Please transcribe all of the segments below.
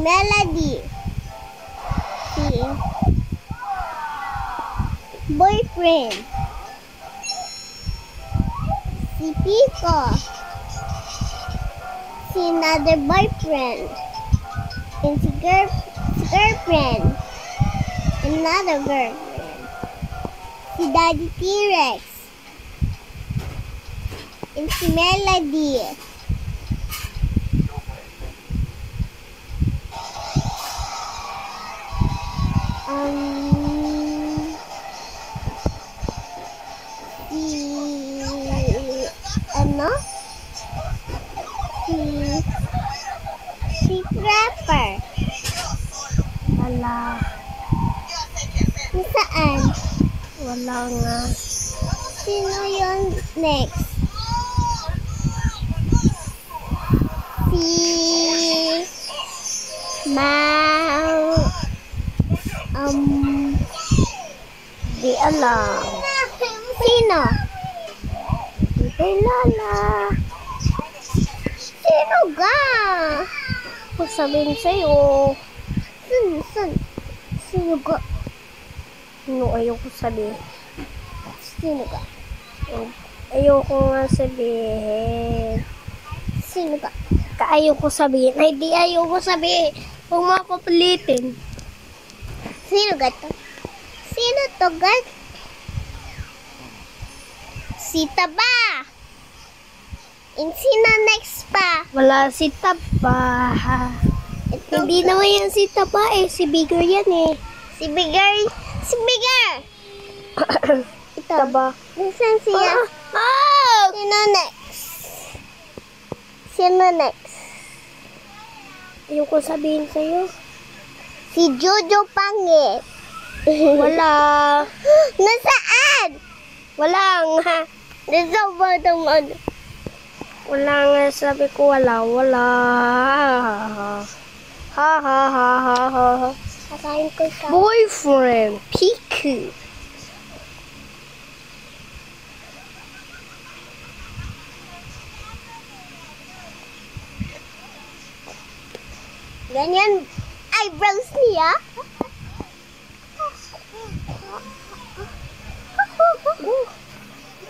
Melody. Si boyfriend. Si Pico. Si another boyfriend. And si girlfriend. Another girlfriend. Si Daddy T-Rex. And si Melody. Si Trapper. Wala. Saan? Wala nga. Sino yun next? Si Di alam. Sino? Di kilala. Sino ga? Kung sabihin sa'yo. Sino ga? No, ayoko sabihin. Sino ga? Ayoko nga sabihin. Sino ga? Ayoko sabihin. Ay, di ayoko sabihin. Huwag mo ako pilitin. Sino ga to? Sino to ga? Si Taba. And sino next pa? Wala si Taba. Ito. Hindi naman yan si Taba eh. Si Bigger yan eh. Si Bigger. Ito. Taba. Nasaan siya? Oh! Sino next? Ayoko sabihin sa'yo. Si Jojo Pangit. Wala. Nasaan? Wala nga. Nasa bottom ano? Wala nga. Sabi ko wala. Wala. Ha ha ha ha ha. Kakain ko ka. Boyfriend. Piku. Ganyan eyebrows niya.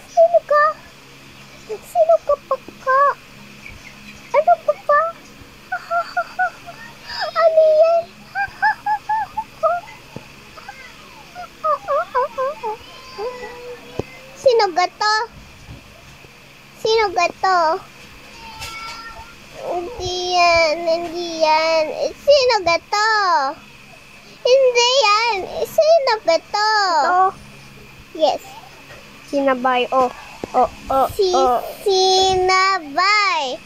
Sino ka? Sino ka pa? Ano pa pa? Ano yan? Sino gato? Hindi yan. Sino gato? Hindi yan. Sino gato? Ito. Yes. Sinabay. Oh. Si Sinabay.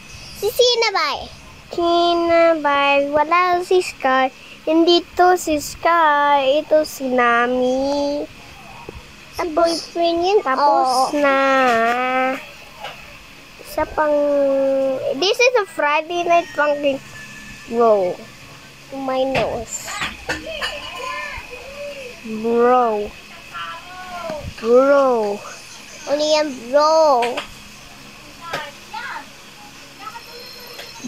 Sinabay. Wala si Sky. Hindi to si Sky. Ito si Nami. Sa boyfriend yun? Tapos na. Isa pang... This is a Friday night funkin' bro. My nose. Bro. Ano yan, bro?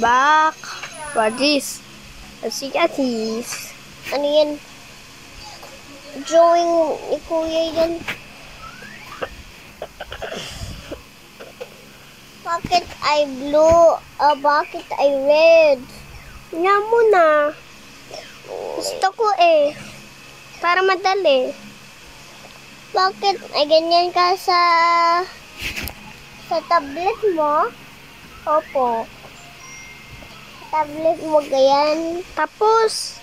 Back. Rajis. Asigatis. Ano yan? Drawing ni Kuya yan. Bakit ay blue? Bakit ay red? Nga muna. Gusto ko eh. Para madali. Bakit ay ganyan ka sa tablet mo? Opo. Tablet mo ganyan. Tapos,